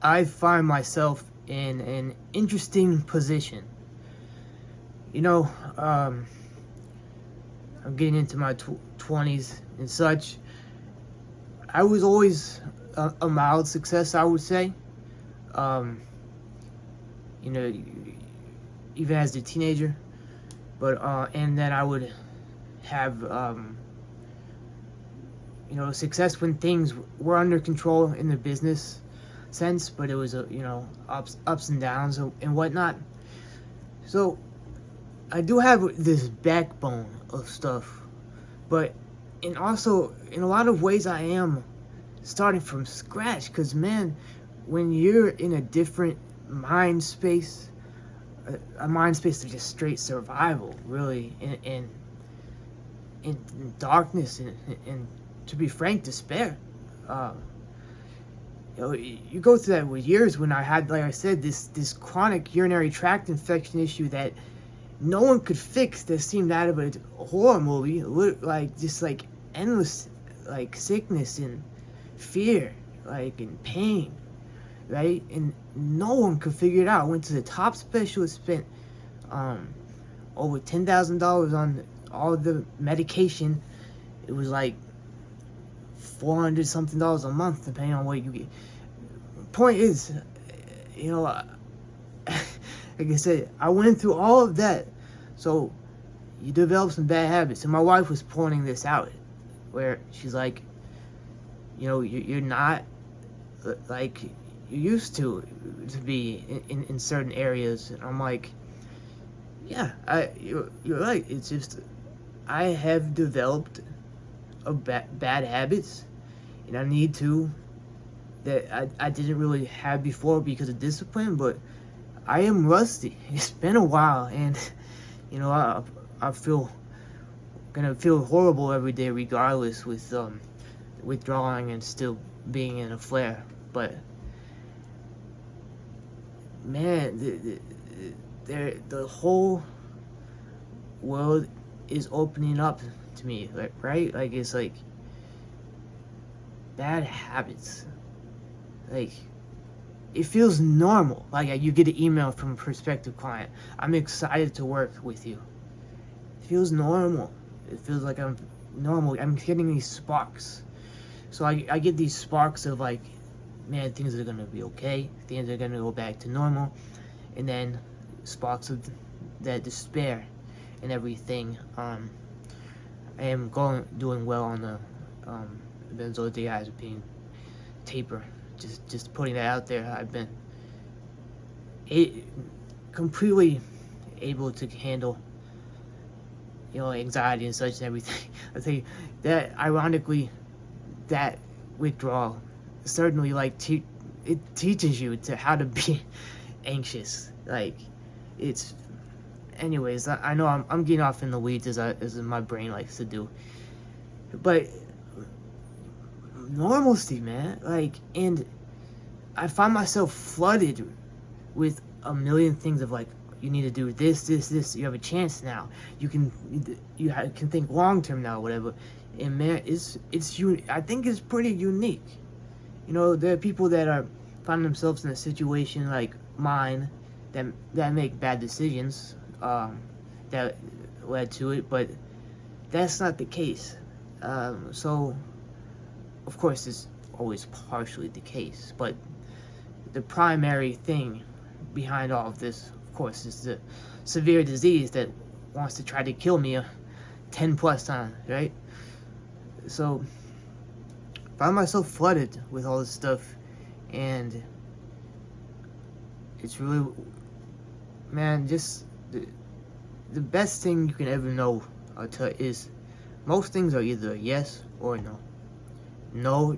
I find myself in an interesting position. You know, I'm getting into my 20s and such. I was always a mild success, I would say. Um, you know, even as a teenager. But and then I would have success when things were under control in the business sense, but it was ups and downs and whatnot. So I do have this backbone of stuff, but and also in a lot of ways I am starting from scratch. Cause man, when you're in a different mind space, a mind space of just straight survival, really, in darkness and to be frank, despair. Uh, you go through that with years when I had, like I said, this chronic urinary tract infection issue that no one could fix. That seemed out of a horror movie, like just like endless like sickness and fear, like and pain, right? And no one could figure it out. I went to the top specialist, spent um, over $10,000 on all the medication. It was like 400 something dollars a month, depending on what you get. Point is, you know, like I said, I went through all of that. So you develop some bad habits. And my wife was pointing this out, where she's like, you're not like you used to be in certain areas. And I'm like, yeah, you're right. It's just I have developed bad habits, and I need to that I didn't really have before because of discipline. But I am rusty. It's been a while, and I feel gonna feel horrible every day, regardless, with withdrawing and still being in a flare. But man, the whole world is opening up to me, like, right? Like it's like bad habits. Like it feels normal. Like you get an email from a prospective client. I'm excited to work with you. It feels normal. It feels like I'm normal. I'm getting these sparks. So I get these sparks of like, man, things are gonna be okay. Things are gonna go back to normal. And then sparks of that despair and everything. I am doing well on the benzodiazepine taper. Just putting that out there. I've been completely able to handle anxiety and such and everything. I think that ironically, that withdrawal certainly it teaches you to how to be anxious. Like it's anyways, I know I'm getting off in the weeds as my brain likes to do. But normalcy, man. Like, and I find myself flooded with a million things of like, you need to do this. You have a chance now. You can think long term now, whatever. And man, I think it's pretty unique. There are people that find themselves in a situation like mine that make bad decisions that led to it, but that's not the case. So, of course, it's always partially the case, but the primary thing behind all of this, of course, is the severe disease that wants to try to kill me 10 plus times, right? So, I find myself flooded with all this stuff, and it's really, man, just the best thing you can ever know is most things are either a yes or no. No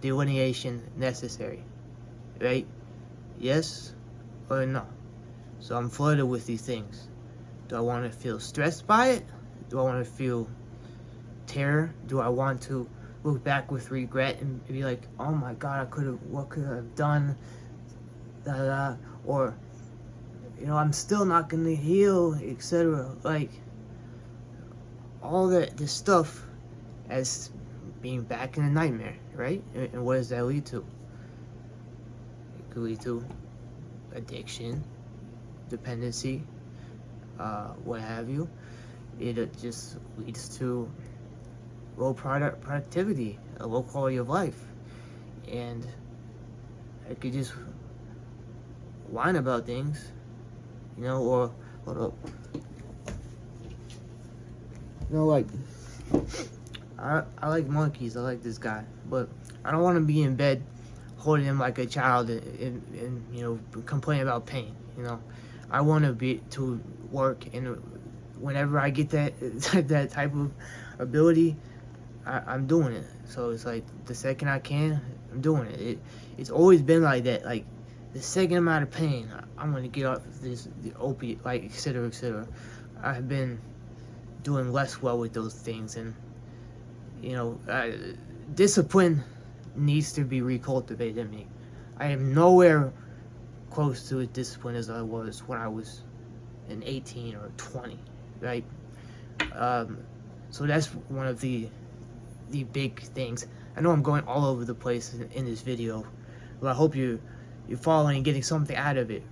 delineation necessary, right? Yes or no. So I'm flooded with these things. Do I want to feel stressed by it? Do I want to feel terror? Do I want to look back with regret and be like, oh my god, what could I have done? Da, da, da. Or, I'm still not gonna heal, etc. Like, all this stuff as being back in a nightmare, right? And what does that lead to? could lead to addiction, dependency, what have you. It just leads to low productivity, a low quality of life. And I could just whine about things, or hold up. Like, I like monkeys, I like this guy, but I don't want to be in bed holding him like a child and complaining about pain. I want to be to work, and whenever I get that that type of ability, I'm doing it. So it's like the second I can, I'm doing it. It's always been like that. Like the second I'm out of pain, I'm gonna get off the opiate, like etc. etc. I've been doing less well with those things, and discipline needs to be recultivated in me. I am nowhere close to as disciplined as I was when I was in 18 or 20, right? So that's one of the big things. I know I'm going all over the place in this video, but I hope you're following and getting something out of it.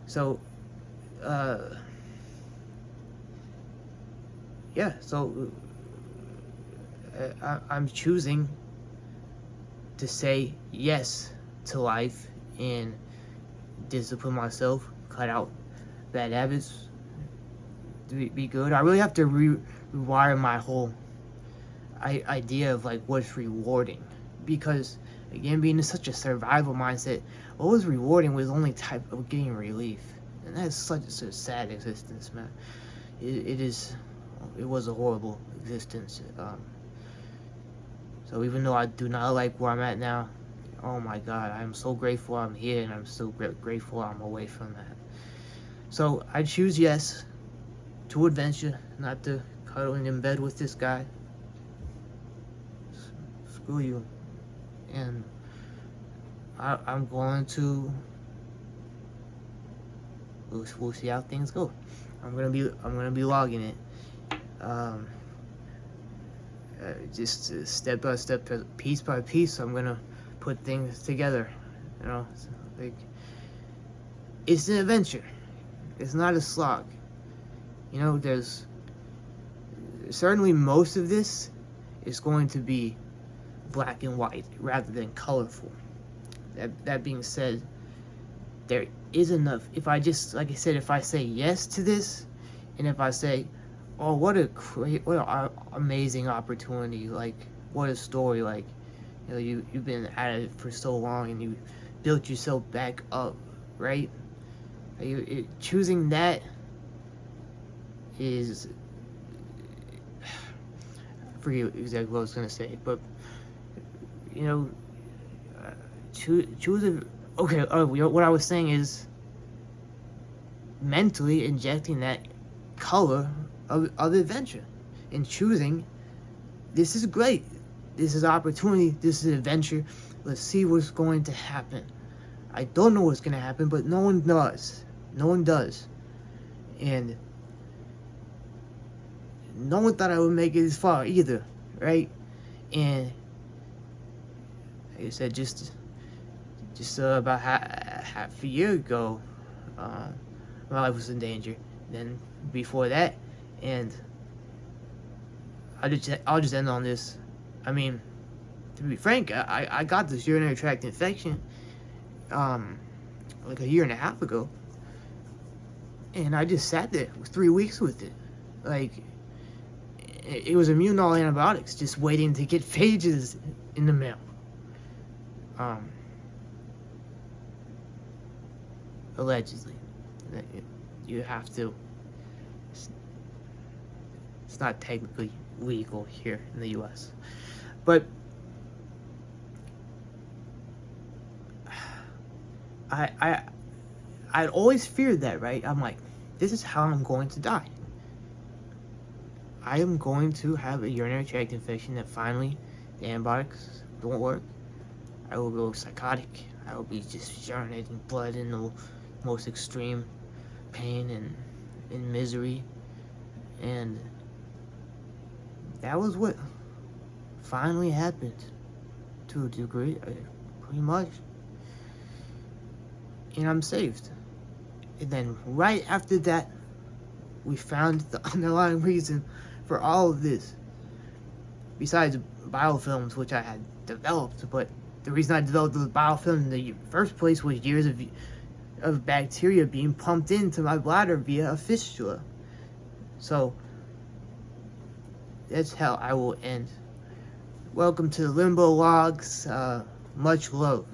So, yeah, so I'm choosing to say yes to life and discipline myself, cut out bad habits, to be good. I really have to rewire my whole idea of like what's rewarding, because again, being in such a survival mindset, what was rewarding was only type of getting relief, and that's such a sad existence, man. It was a horrible existence. So even though I do not like where I'm at now, oh my God, I'm so grateful I'm here, and I'm so grateful I'm away from that. So I choose yes to adventure, not to cuddling in bed with this guy. Screw you. And I'm going to. We'll see how things go. I'm gonna be logging it. Just step by step, piece by piece, I'm gonna put things together. Like it's an adventure. It's not a slog. There's certainly most of this is going to be black and white rather than colorful. That being said, there is enough. If I just, like I said, if I say yes to this, and if I say, oh, what an amazing opportunity, like what a story, like you've been at it for so long and you built yourself back up, right? Choosing that is, I forget exactly what I was gonna say, but choosing. Okay, what I was saying is mentally injecting that color of adventure and choosing, this is great, this is opportunity, this is adventure, let's see what's going to happen. I don't know what's going to happen, but no one does. And no one thought I would make it this far either, right? And like I said, just about half a year ago, my life was in danger. Then before that, and I'll just end on this. I mean, to be frank, I got this urinary tract infection like a year and a half ago, and I just sat there for 3 weeks with it. Like it was immune to all antibiotics, just waiting to get phages in the mail. Allegedly, you have to. It's not technically legal here in the U.S., but I'd always feared that, right? I'm like, this is how I'm going to die. I am going to have a urinary tract infection that finally the antibiotics don't work. I will go psychotic. I will be just urinating blood in the most extreme pain and misery. And that was what finally happened, to a degree, pretty much. and I'm saved. And then right after that, we found the underlying reason for all of this. Besides biofilms, which I had developed, but the reason I developed the biofilm in the first place was years of bacteria being pumped into my bladder via a fistula. So that's how I will end. Welcome to the Limbo Logs. Much love.